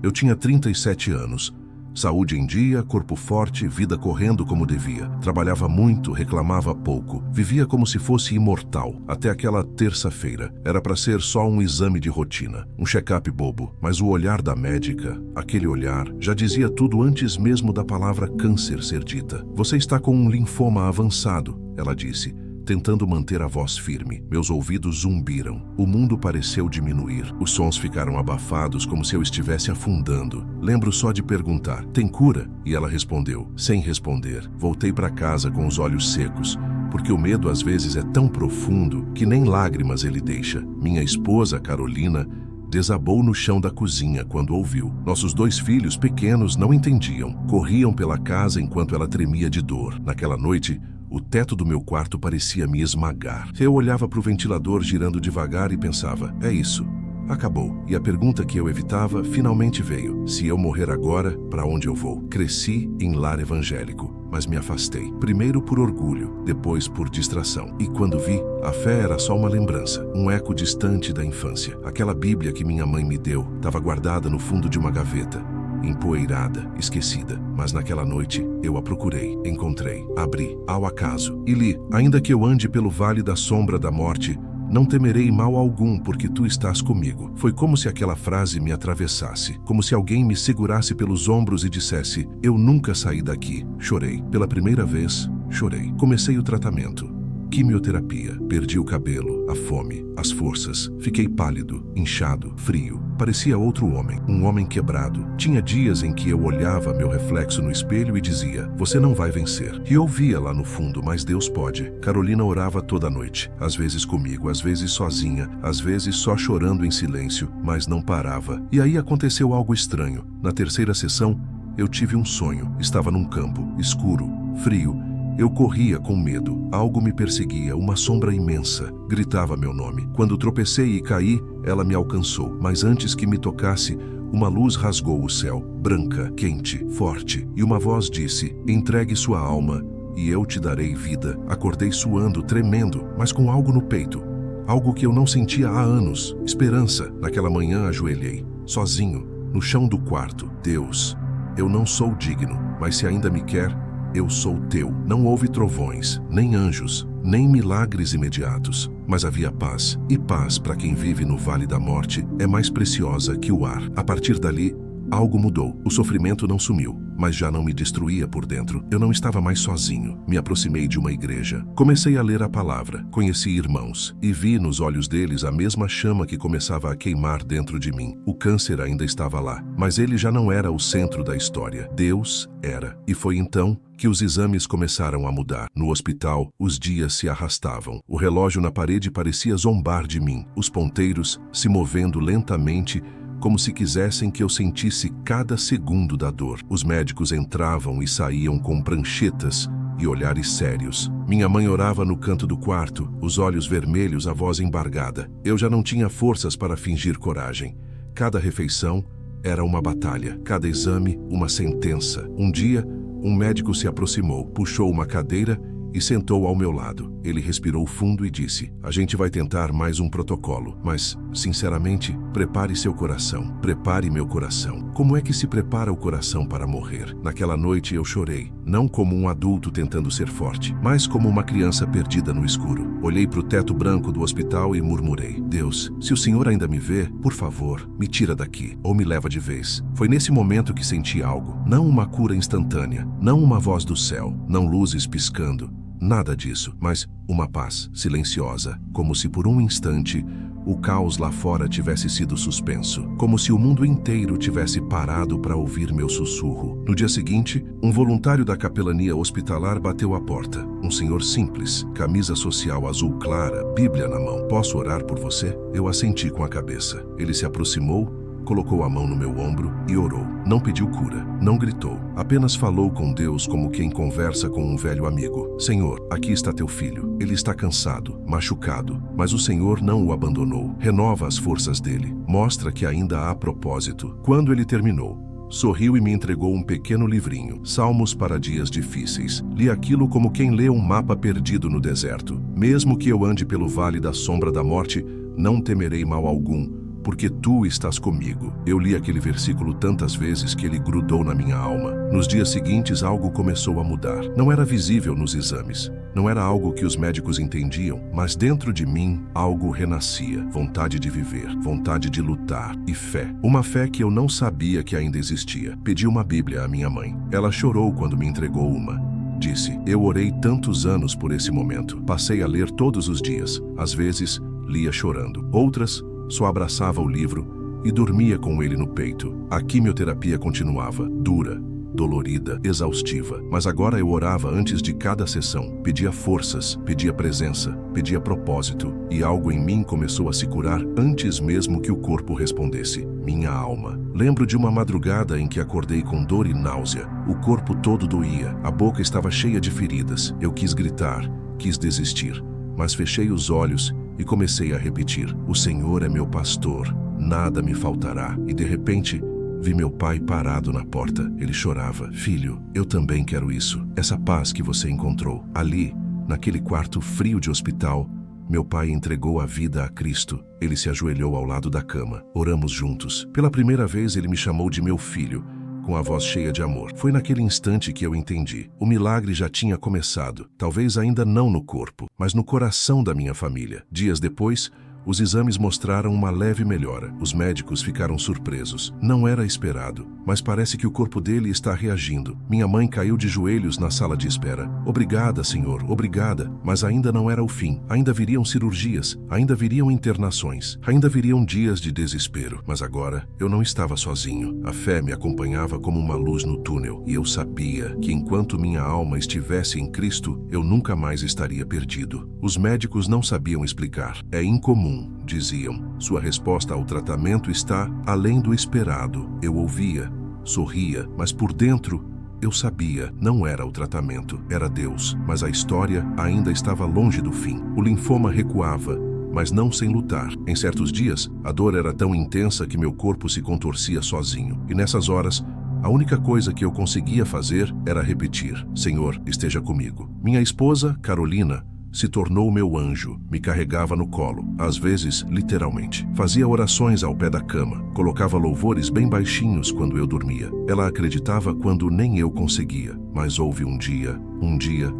Eu tinha 37 anos. Saúde em dia, corpo forte, vida correndo como devia. Trabalhava muito, reclamava pouco. Vivia como se fosse imortal. Até aquela terça-feira. Era para ser só um exame de rotina. Um check-up bobo. Mas o olhar da médica, aquele olhar, já dizia tudo antes mesmo da palavra câncer ser dita. Você está com um linfoma avançado, ela disse, tentando manter a voz firme. Meus ouvidos zumbiram. O mundo pareceu diminuir. Os sons ficaram abafados, como se eu estivesse afundando. Lembro só de perguntar, tem cura? E ela respondeu, sem responder. Voltei para casa com os olhos secos, porque o medo às vezes é tão profundo que nem lágrimas ele deixa. Minha esposa, Carolina, desabou no chão da cozinha quando ouviu. Nossos 2 filhos pequenos não entendiam. Corriam pela casa enquanto ela tremia de dor. Naquela noite, o teto do meu quarto parecia me esmagar. Eu olhava para o ventilador girando devagar e pensava, é isso, acabou. E a pergunta que eu evitava finalmente veio. Se eu morrer agora, para onde eu vou? Cresci em lar evangélico, mas me afastei. Primeiro por orgulho, depois por distração. E quando vi, a fé era só uma lembrança, um eco distante da infância. Aquela Bíblia que minha mãe me deu estava guardada no fundo de uma gaveta, empoeirada, esquecida. Mas naquela noite, eu a procurei, encontrei, abri, ao acaso, e li, ainda que eu ande pelo vale da sombra da morte, não temerei mal algum, porque tu estás comigo. Foi como se aquela frase me atravessasse, como se alguém me segurasse pelos ombros e dissesse, eu nunca saí daqui. Chorei. Pela primeira vez, chorei. Comecei o tratamento. Quimioterapia. Perdi o cabelo, a fome, as forças. Fiquei pálido, inchado, frio. Parecia outro homem, um homem quebrado. Tinha dias em que eu olhava meu reflexo no espelho e dizia, você não vai vencer. E ouvia lá no fundo, mas Deus pode. Carolina orava toda noite, às vezes comigo, às vezes sozinha, às vezes só chorando em silêncio, mas não parava. E aí aconteceu algo estranho. Na terceira sessão, eu tive um sonho. Estava num campo, escuro, frio. Eu corria com medo. Algo me perseguia, uma sombra imensa. Gritava meu nome. Quando tropecei e caí, ela me alcançou. Mas antes que me tocasse, uma luz rasgou o céu, branca, quente, forte. E uma voz disse, entregue sua alma e eu te darei vida. Acordei suando, tremendo, mas com algo no peito. Algo que eu não sentia há anos. Esperança. Naquela manhã ajoelhei, sozinho, no chão do quarto. Deus, eu não sou digno, mas se ainda me quer, eu sou teu. Não houve trovões, nem anjos, nem milagres imediatos, mas havia paz. E paz, para quem vive no vale da morte, é mais preciosa que o ar. A partir dali, algo mudou. O sofrimento não sumiu, mas já não me destruía por dentro. Eu não estava mais sozinho. Me aproximei de uma igreja. Comecei a ler a palavra. Conheci irmãos e vi nos olhos deles a mesma chama que começava a queimar dentro de mim. O câncer ainda estava lá, mas ele já não era o centro da história. Deus era. E foi então que os exames começaram a mudar. No hospital, os dias se arrastavam. O relógio na parede parecia zombar de mim. Os ponteiros se movendo lentamente, como se quisessem que eu sentisse cada segundo da dor. Os médicos entravam e saíam com pranchetas e olhares sérios. Minha mãe orava no canto do quarto, os olhos vermelhos, a voz embargada. Eu já não tinha forças para fingir coragem. Cada refeição era uma batalha, cada exame uma sentença. Um dia, um médico se aproximou, puxou uma cadeira e sentou ao meu lado. Ele respirou fundo e disse, a gente vai tentar mais um protocolo, mas, sinceramente, prepare seu coração. Prepare meu coração. Como é que se prepara o coração para morrer? Naquela noite eu chorei, não como um adulto tentando ser forte, mas como uma criança perdida no escuro. Olhei para o teto branco do hospital e murmurei, Deus, se o Senhor ainda me vê, por favor, me tira daqui, ou me leva de vez. Foi nesse momento que senti algo, não uma cura instantânea, não uma voz do céu, não luzes piscando, nada disso, mas uma paz silenciosa, como se por um instante o caos lá fora tivesse sido suspenso, como se o mundo inteiro tivesse parado para ouvir meu sussurro. No dia seguinte, um voluntário da capelania hospitalar bateu à porta. Um senhor simples, camisa social azul clara, Bíblia na mão. Posso orar por você? Eu assenti com a cabeça. Ele se aproximou, colocou a mão no meu ombro e orou. Não pediu cura, não gritou, apenas falou com Deus como quem conversa com um velho amigo. Senhor, aqui está teu filho. Ele está cansado, machucado, mas o Senhor não o abandonou. Renova as forças dele. Mostra que ainda há propósito. Quando ele terminou, sorriu e me entregou um pequeno livrinho, Salmos para Dias Difíceis. Li aquilo como quem lê um mapa perdido no deserto. Mesmo que eu ande pelo vale da sombra da morte, não temerei mal algum, porque tu estás comigo. Eu li aquele versículo tantas vezes que ele grudou na minha alma. Nos dias seguintes, algo começou a mudar. Não era visível nos exames. Não era algo que os médicos entendiam, mas dentro de mim, algo renascia. Vontade de viver, vontade de lutar e fé. Uma fé que eu não sabia que ainda existia. Pedi uma Bíblia à minha mãe. Ela chorou quando me entregou uma. Disse, eu orei tantos anos por esse momento. Passei a ler todos os dias. Às vezes, lia chorando. Outras, só abraçava o livro e dormia com ele no peito. A quimioterapia continuava, dura, dolorida, exaustiva. Mas agora eu orava antes de cada sessão. Pedia forças, pedia presença, pedia propósito. E algo em mim começou a se curar antes mesmo que o corpo respondesse. Minha alma. Lembro de uma madrugada em que acordei com dor e náusea. O corpo todo doía. A boca estava cheia de feridas. Eu quis gritar, quis desistir. Mas fechei os olhos e comecei a repetir. O Senhor é meu pastor. Nada me faltará. E de repente, vi meu pai parado na porta. Ele chorava. Filho, eu também quero isso. Essa paz que você encontrou. Ali, naquele quarto frio de hospital, meu pai entregou a vida a Cristo. Ele se ajoelhou ao lado da cama. Oramos juntos. Pela primeira vez, ele me chamou de meu filho, com a voz cheia de amor. Foi naquele instante que eu entendi. O milagre já tinha começado. Talvez ainda não no corpo, mas no coração da minha família. Dias depois, os exames mostraram uma leve melhora. Os médicos ficaram surpresos. Não era esperado, mas parece que o corpo dele está reagindo. Minha mãe caiu de joelhos na sala de espera. Obrigada, Senhor, obrigada. Mas ainda não era o fim. Ainda viriam cirurgias, ainda viriam internações, ainda viriam dias de desespero. Mas agora, eu não estava sozinho. A fé me acompanhava como uma luz no túnel. E eu sabia que enquanto minha alma estivesse em Cristo, eu nunca mais estaria perdido. Os médicos não sabiam explicar. É incomum, diziam. Sua resposta ao tratamento está além do esperado. Eu ouvia, sorria, mas por dentro eu sabia, não era o tratamento, era Deus. Mas a história ainda estava longe do fim. O linfoma recuava, mas não sem lutar. Em certos dias, a dor era tão intensa que meu corpo se contorcia sozinho. E nessas horas, a única coisa que eu conseguia fazer era repetir: Senhor, esteja comigo. Minha esposa, Carolina, se tornou meu anjo, me carregava no colo, às vezes literalmente. Fazia orações ao pé da cama, colocava louvores bem baixinhos quando eu dormia. Ela acreditava quando nem eu conseguia. Mas houve um dia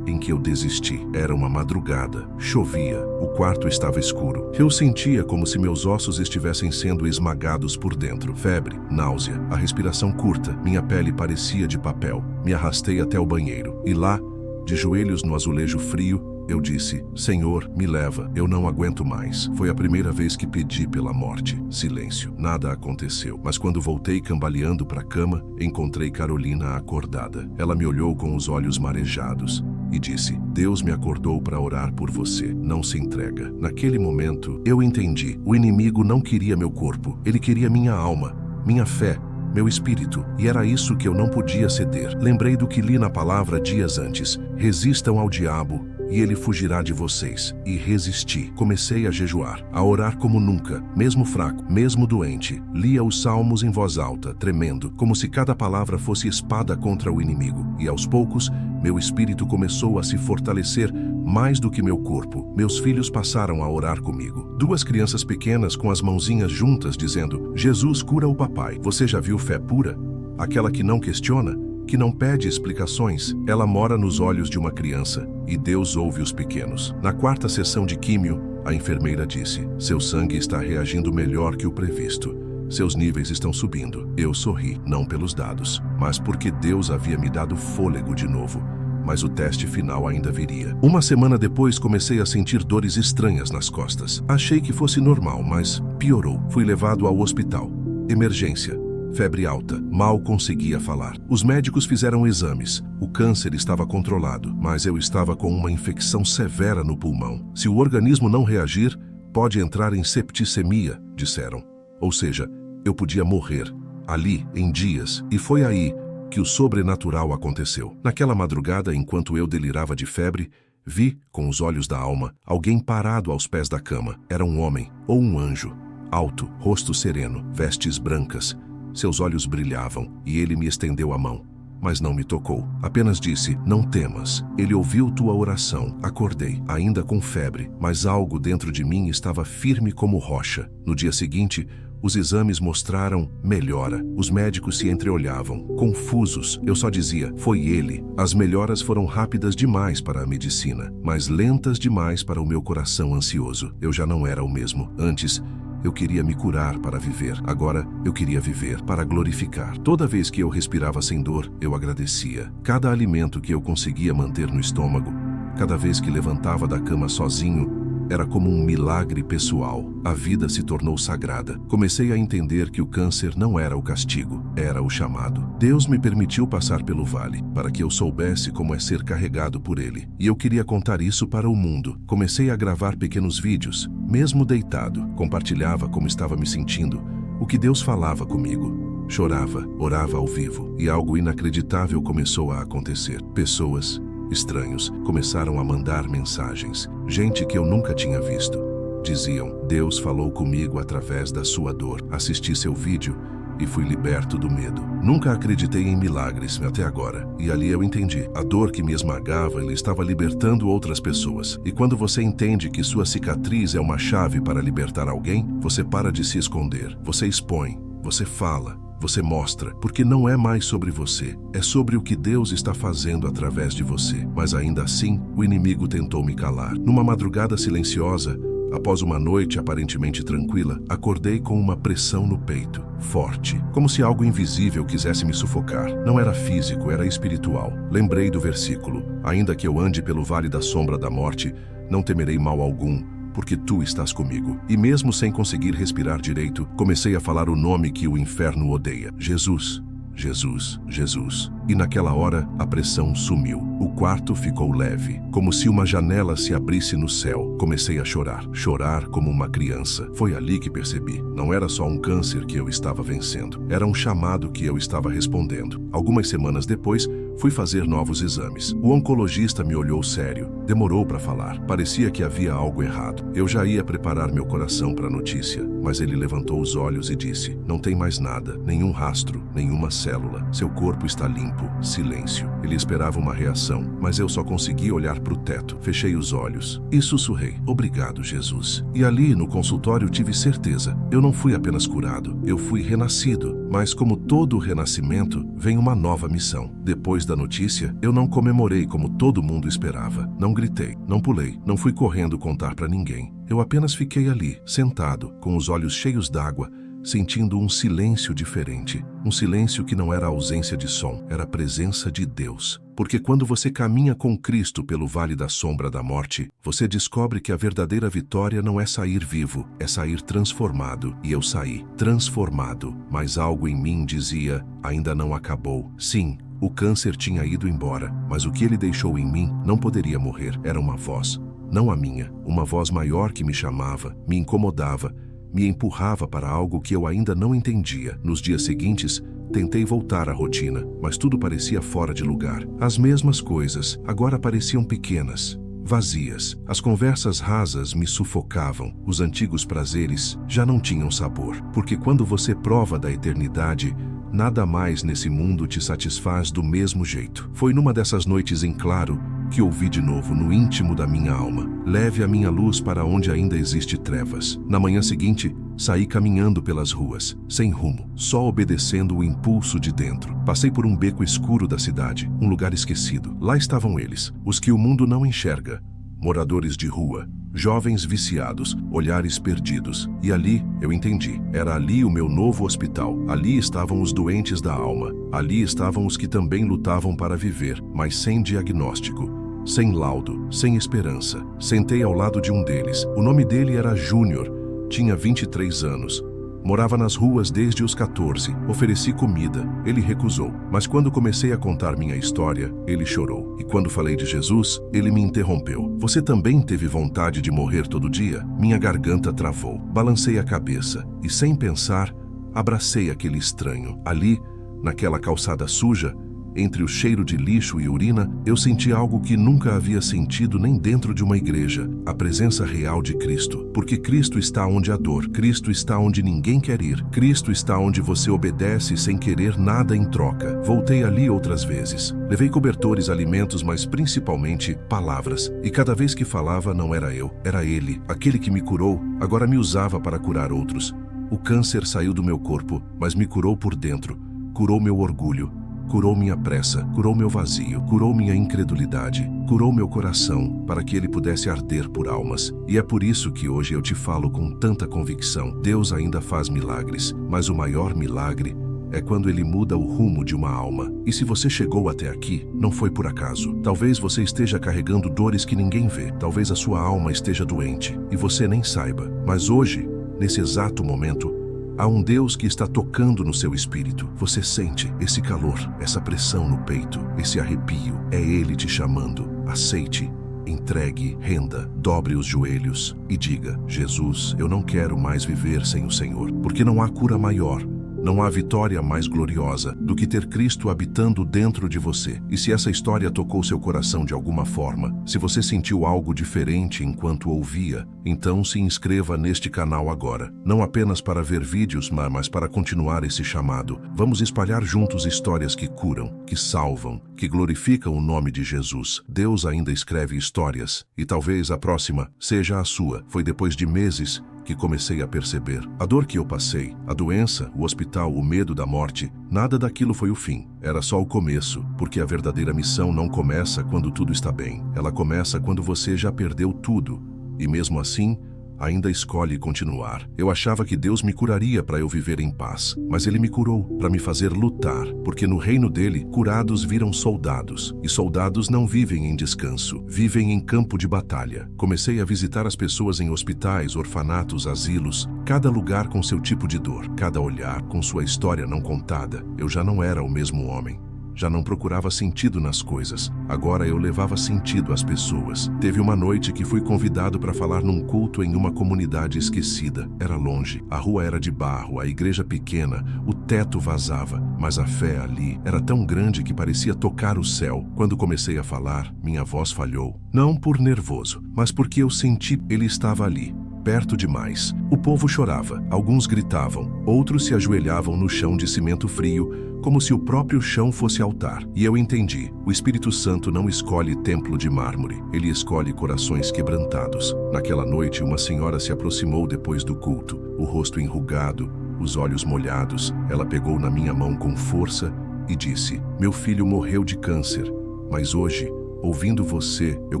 em que eu desisti. Era uma madrugada, chovia, o quarto estava escuro. Eu sentia como se meus ossos estivessem sendo esmagados por dentro. Febre, náusea, a respiração curta, minha pele parecia de papel. Me arrastei até o banheiro e lá, de joelhos no azulejo frio, eu disse: Senhor, me leva, eu não aguento mais. Foi a primeira vez que pedi pela morte. Silêncio. Nada aconteceu. Mas quando voltei cambaleando para a cama, encontrei Carolina acordada. Ela me olhou com os olhos marejados e disse: Deus me acordou para orar por você. Não se entrega. Naquele momento, eu entendi. O inimigo não queria meu corpo. Ele queria minha alma, minha fé, meu espírito, e era isso que eu não podia ceder. Lembrei do que li na palavra dias antes: resistam ao diabo e ele fugirá de vocês. E resisti. Comecei a jejuar, a orar como nunca, mesmo fraco, mesmo doente. Lia os salmos em voz alta, tremendo, como se cada palavra fosse espada contra o inimigo. E aos poucos, meu espírito começou a se fortalecer mais do que meu corpo. Meus filhos passaram a orar comigo. 2 crianças pequenas com as mãozinhas juntas dizendo: Jesus cura o papai. Você já viu fé pura? Aquela que não questiona, que não pede explicações. Ela mora nos olhos de uma criança e Deus ouve os pequenos. Na 4ª sessão de químio, a enfermeira disse: seu sangue está reagindo melhor que o previsto. Seus níveis estão subindo. Eu sorri, não pelos dados, mas porque Deus havia me dado fôlego de novo. Mas o teste final ainda viria. Uma semana depois, comecei a sentir dores estranhas nas costas. Achei que fosse normal, mas piorou. Fui levado ao hospital. Emergência. Febre alta. Mal conseguia falar. Os médicos fizeram exames. O câncer estava controlado, mas eu estava com uma infecção severa no pulmão. Se o organismo não reagir, pode entrar em septicemia, disseram. Ou seja, eu podia morrer. Ali, em dias. E foi aí que o sobrenatural aconteceu. Naquela madrugada, enquanto eu delirava de febre, vi, com os olhos da alma, alguém parado aos pés da cama. Era um homem, ou um anjo. Alto, rosto sereno, vestes brancas. Seus olhos brilhavam, e ele me estendeu a mão. Mas não me tocou. Apenas disse: não temas. Ele ouviu tua oração. Acordei, ainda com febre, mas algo dentro de mim estava firme como rocha. No dia seguinte, Os exames mostraram melhora. Os médicos se entreolhavam, confusos. Eu só dizia, foi ele. As melhoras foram rápidas demais para a medicina, mas lentas demais para o meu coração ansioso. Eu já não era o mesmo. Antes, eu queria me curar para viver. Agora, eu queria viver para glorificar. Toda vez que eu respirava sem dor, eu agradecia. Cada alimento que eu conseguia manter no estômago, cada vez que levantava da cama sozinho, era como um milagre pessoal. A vida se tornou sagrada. Comecei a entender que o câncer não era o castigo, era o chamado. Deus me permitiu passar pelo vale, para que eu soubesse como é ser carregado por Ele. E eu queria contar isso para o mundo. Comecei a gravar pequenos vídeos, mesmo deitado. Compartilhava como estava me sentindo, o que Deus falava comigo. Chorava, orava ao vivo, e algo inacreditável começou a acontecer. Pessoas, estranhos, começaram a mandar mensagens. Gente que eu nunca tinha visto. Diziam, Deus falou comigo através da sua dor. Assisti seu vídeo e fui liberto do medo. Nunca acreditei em milagres até agora. E ali eu entendi. A dor que me esmagava, ele estava libertando outras pessoas. E quando você entende que sua cicatriz é uma chave para libertar alguém, você para de se esconder. Você expõe, você fala, você mostra, porque não é mais sobre você, é sobre o que Deus está fazendo através de você. Mas ainda assim, o inimigo tentou me calar. Numa madrugada silenciosa, após uma noite aparentemente tranquila, acordei com uma pressão no peito, forte, como se algo invisível quisesse me sufocar. Não era físico, era espiritual. Lembrei do versículo, ainda que eu ande pelo vale da sombra da morte, não temerei mal algum, porque tu estás comigo. E mesmo sem conseguir respirar direito, comecei a falar o nome que o inferno odeia. Jesus, Jesus, Jesus. E naquela hora, a pressão sumiu. O quarto ficou leve, como se uma janela se abrisse no céu. Comecei a chorar como uma criança. Foi ali que percebi. Não era só um câncer que eu estava vencendo. Era um chamado que eu estava respondendo. Algumas semanas depois, fui fazer novos exames. O oncologista me olhou sério. Demorou para falar. Parecia que havia algo errado. Eu já ia preparar meu coração para a notícia, mas ele levantou os olhos e disse, não tem mais nada, nenhum rastro, nenhuma célula. Seu corpo está limpo. Silêncio. Ele esperava uma reação, mas eu só consegui olhar para o teto. Fechei os olhos e sussurrei, obrigado, Jesus. E ali, no consultório, tive certeza. Eu não fui apenas curado, eu fui renascido. Mas como todo renascimento, vem uma nova missão. Depois da notícia, eu não comemorei como todo mundo esperava. Não gritei, não pulei, não fui correndo contar para ninguém. Eu apenas fiquei ali, sentado, com os olhos cheios d'água, sentindo um silêncio diferente. Um silêncio que não era ausência de som, era a presença de Deus. Porque quando você caminha com Cristo pelo vale da sombra da morte, você descobre que a verdadeira vitória não é sair vivo, é sair transformado. E eu saí, transformado. Mas algo em mim dizia, ainda não acabou. Sim, o câncer tinha ido embora, mas o que ele deixou em mim não poderia morrer. Era uma voz, não a minha, uma voz maior que me chamava, me incomodava, me empurrava para algo que eu ainda não entendia. Nos dias seguintes, tentei voltar à rotina, mas tudo parecia fora de lugar. As mesmas coisas, agora pareciam pequenas, vazias. As conversas rasas me sufocavam. Os antigos prazeres já não tinham sabor. Porque quando você prova da eternidade, nada mais nesse mundo te satisfaz do mesmo jeito. Foi numa dessas noites em claro que ouvi de novo no íntimo da minha alma. Leve a minha luz para onde ainda existe trevas. Na manhã seguinte, saí caminhando pelas ruas, sem rumo, só obedecendo o impulso de dentro. Passei por um beco escuro da cidade, um lugar esquecido. Lá estavam eles, os que o mundo não enxerga. Moradores de rua, jovens viciados, olhares perdidos. E ali, eu entendi, era ali o meu novo hospital. Ali estavam os doentes da alma. Ali estavam os que também lutavam para viver, mas sem diagnóstico, sem laudo, sem esperança. Sentei ao lado de um deles. O nome dele era Júnior. Tinha 23 anos. Morava nas ruas desde os 14. Ofereci comida. Ele recusou. Mas quando comecei a contar minha história, ele chorou. E quando falei de Jesus, ele me interrompeu. Você também teve vontade de morrer todo dia? Minha garganta travou. Balancei a cabeça e, sem pensar, abracei aquele estranho. Ali, naquela calçada suja, entre o cheiro de lixo e urina, eu senti algo que nunca havia sentido nem dentro de uma igreja, a presença real de Cristo. Porque Cristo está onde há dor, Cristo está onde ninguém quer ir, Cristo está onde você obedece sem querer nada em troca. Voltei ali outras vezes. Levei cobertores, alimentos, mas principalmente palavras. E cada vez que falava não era eu, era Ele. Aquele que me curou, agora me usava para curar outros. O câncer saiu do meu corpo, mas me curou por dentro. Curou meu orgulho, curou minha pressa, curou meu vazio, curou minha incredulidade, curou meu coração, para que ele pudesse arder por almas. E é por isso que hoje eu te falo com tanta convicção. Deus ainda faz milagres, mas o maior milagre é quando ele muda o rumo de uma alma. E se você chegou até aqui, não foi por acaso. Talvez você esteja carregando dores que ninguém vê. Talvez a sua alma esteja doente e você nem saiba. Mas hoje, nesse exato momento, há um Deus que está tocando no seu espírito. Você sente esse calor, essa pressão no peito, esse arrepio. É Ele te chamando. Aceite, entregue, renda, dobre os joelhos e diga: Jesus, eu não quero mais viver sem o Senhor, porque não há cura maior. Não há vitória mais gloriosa do que ter Cristo habitando dentro de você. E se essa história tocou seu coração de alguma forma, se você sentiu algo diferente enquanto ouvia, então se inscreva neste canal agora. Não apenas para ver vídeos, mas para continuar esse chamado. Vamos espalhar juntos histórias que curam, que salvam, que glorificam o nome de Jesus. Deus ainda escreve histórias, e talvez a próxima seja a sua. Foi depois de meses que comecei a perceber. A dor que eu passei, a doença, o hospital, o medo da morte, nada daquilo foi o fim. Era só o começo, porque a verdadeira missão não começa quando tudo está bem. Ela começa quando você já perdeu tudo. E mesmo assim, ainda escolhe continuar. Eu achava que Deus me curaria para eu viver em paz, mas Ele me curou para me fazer lutar, porque no reino dele, curados viram soldados, e soldados não vivem em descanso, vivem em campo de batalha. Comecei a visitar as pessoas em hospitais, orfanatos, asilos, cada lugar com seu tipo de dor, cada olhar com sua história não contada. Eu já não era o mesmo homem. Já não procurava sentido nas coisas. Agora eu levava sentido às pessoas. Teve uma noite que fui convidado para falar num culto em uma comunidade esquecida. Era longe, a rua era de barro, a igreja pequena, o teto vazava, mas a fé ali era tão grande que parecia tocar o céu. Quando comecei a falar, minha voz falhou. Não por nervoso, mas porque eu senti ele estava ali, perto demais. O povo chorava, alguns gritavam, outros se ajoelhavam no chão de cimento frio, como se o próprio chão fosse altar. E eu entendi, o Espírito Santo não escolhe templo de mármore, ele escolhe corações quebrantados. Naquela noite, uma senhora se aproximou depois do culto, o rosto enrugado, os olhos molhados. Ela pegou na minha mão com força e disse: "Meu filho morreu de câncer, mas hoje, ouvindo você, eu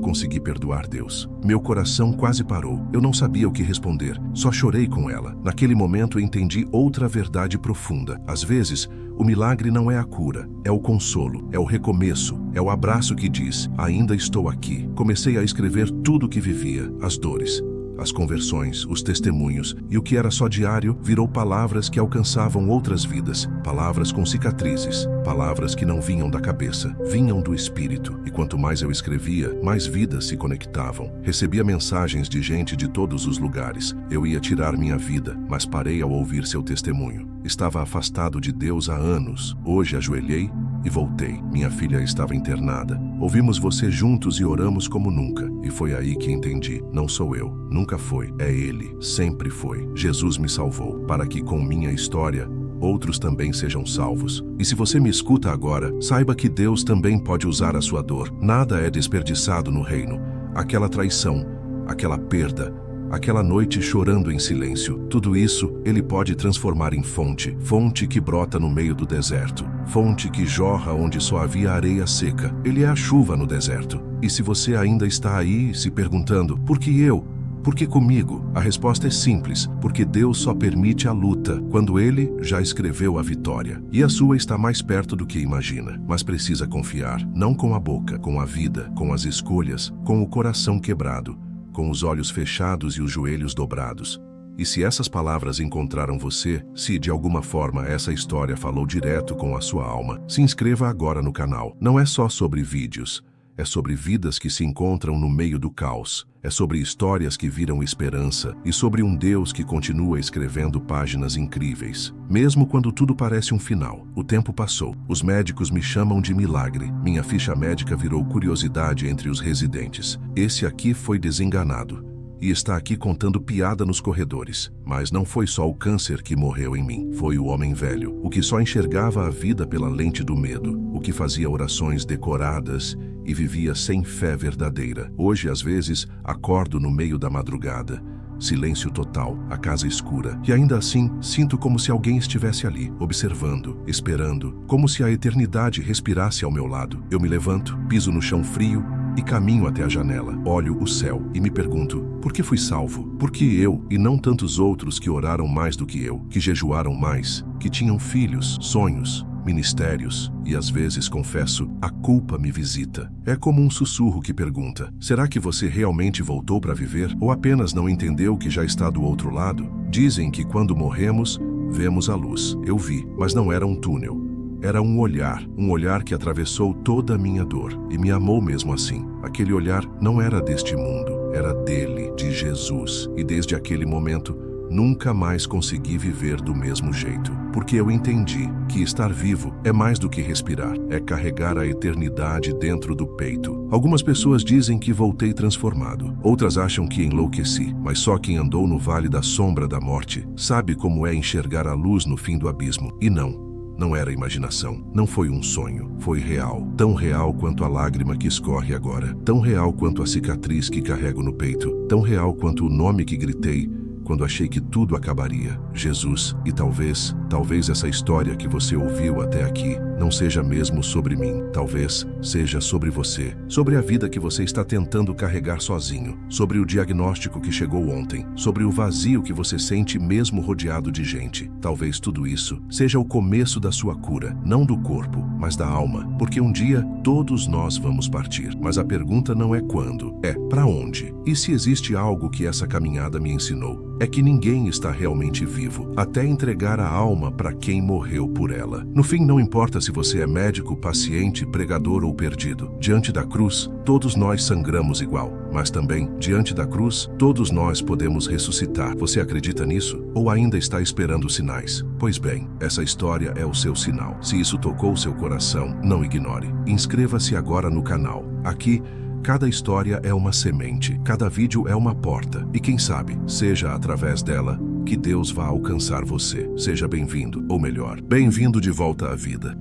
consegui perdoar Deus." Meu coração quase parou. Eu não sabia o que responder. Só chorei com ela. Naquele momento eu entendi outra verdade profunda. Às vezes, o milagre não é a cura, é o consolo, é o recomeço, é o abraço que diz: ainda estou aqui. Comecei a escrever tudo o que vivia, as dores, as conversões, os testemunhos, e o que era só diário virou palavras que alcançavam outras vidas, palavras com cicatrizes, palavras que não vinham da cabeça, vinham do espírito. E quanto mais eu escrevia, mais vidas se conectavam. Recebia mensagens de gente de todos os lugares. Eu ia tirar minha vida, mas parei ao ouvir seu testemunho. Estava afastado de Deus há anos. Hoje ajoelhei e voltei. Minha filha estava internada. Ouvimos você juntos e oramos como nunca. E foi aí que entendi. Não sou eu. Nunca foi. É Ele. Sempre foi. Jesus me salvou, para que com minha história, outros também sejam salvos. E se você me escuta agora, saiba que Deus também pode usar a sua dor. Nada é desperdiçado no reino. Aquela traição, aquela perda, aquela noite chorando em silêncio, tudo isso Ele pode transformar em fonte. Fonte que brota no meio do deserto. Fonte que jorra onde só havia areia seca. Ele é a chuva no deserto. E se você ainda está aí se perguntando: por que eu? Por que comigo? A resposta é simples: porque Deus só permite a luta quando Ele já escreveu a vitória. E a sua está mais perto do que imagina. Mas precisa confiar, não com a boca, com a vida, com as escolhas, com o coração quebrado, com os olhos fechados e os joelhos dobrados. E se essas palavras encontraram você, se de alguma forma essa história falou direto com a sua alma, se inscreva agora no canal. Não é só sobre vídeos. É sobre vidas que se encontram no meio do caos. É sobre histórias que viram esperança e sobre um Deus que continua escrevendo páginas incríveis. Mesmo quando tudo parece um final. O tempo passou. Os médicos me chamam de milagre. Minha ficha médica virou curiosidade entre os residentes. Esse aqui foi desenganado e está aqui contando piada nos corredores. Mas não foi só o câncer que morreu em mim. Foi o homem velho, o que só enxergava a vida pela lente do medo, o que fazia orações decoradas e vivia sem fé verdadeira. Hoje, às vezes, acordo no meio da madrugada, silêncio total, a casa escura. E ainda assim, sinto como se alguém estivesse ali, observando, esperando, como se a eternidade respirasse ao meu lado. Eu me levanto, piso no chão frio e caminho até a janela. Olho o céu e me pergunto, por que fui salvo? Por que eu e não tantos outros que oraram mais do que eu, que jejuaram mais, que tinham filhos, sonhos, ministérios, e às vezes, confesso, a culpa me visita. É como um sussurro que pergunta, será que você realmente voltou para viver ou apenas não entendeu que já está do outro lado? Dizem que quando morremos, vemos a luz. Eu vi, mas não era um túnel. Era um olhar que atravessou toda a minha dor e me amou mesmo assim. Aquele olhar não era deste mundo, era dele, de Jesus. E desde aquele momento, nunca mais consegui viver do mesmo jeito, porque eu entendi que estar vivo é mais do que respirar, é carregar a eternidade dentro do peito. Algumas pessoas dizem que voltei transformado, outras acham que enlouqueci, mas só quem andou no vale da sombra da morte sabe como é enxergar a luz no fim do abismo. E não era imaginação, não foi um sonho, foi real. Tão real quanto a lágrima que escorre agora, tão real quanto a cicatriz que carrego no peito, tão real quanto o nome que gritei quando achei que tudo acabaria. Jesus. E talvez essa história que você ouviu até aqui não seja mesmo sobre mim. Talvez seja sobre você, sobre a vida que você está tentando carregar sozinho, sobre o diagnóstico que chegou ontem, sobre o vazio que você sente mesmo rodeado de gente. Talvez tudo isso seja o começo da sua cura, não do corpo, mas da alma, porque um dia todos nós vamos partir. Mas a pergunta não é quando, é para onde. E se existe algo que essa caminhada me ensinou, é que ninguém está realmente vivo até entregar a alma para quem morreu por ela. No fim, não importa se você é médico, paciente, pregador ou perdido. Diante da cruz, todos nós sangramos igual. Mas também, diante da cruz, todos nós podemos ressuscitar. Você acredita nisso? Ou ainda está esperando sinais? Pois bem, essa história é o seu sinal. Se isso tocou seu coração, não ignore. Inscreva-se agora no canal. Aqui, cada história é uma semente, cada vídeo é uma porta. E quem sabe, seja através dela, que Deus vá alcançar você. Seja bem-vindo, ou melhor, bem-vindo de volta à vida.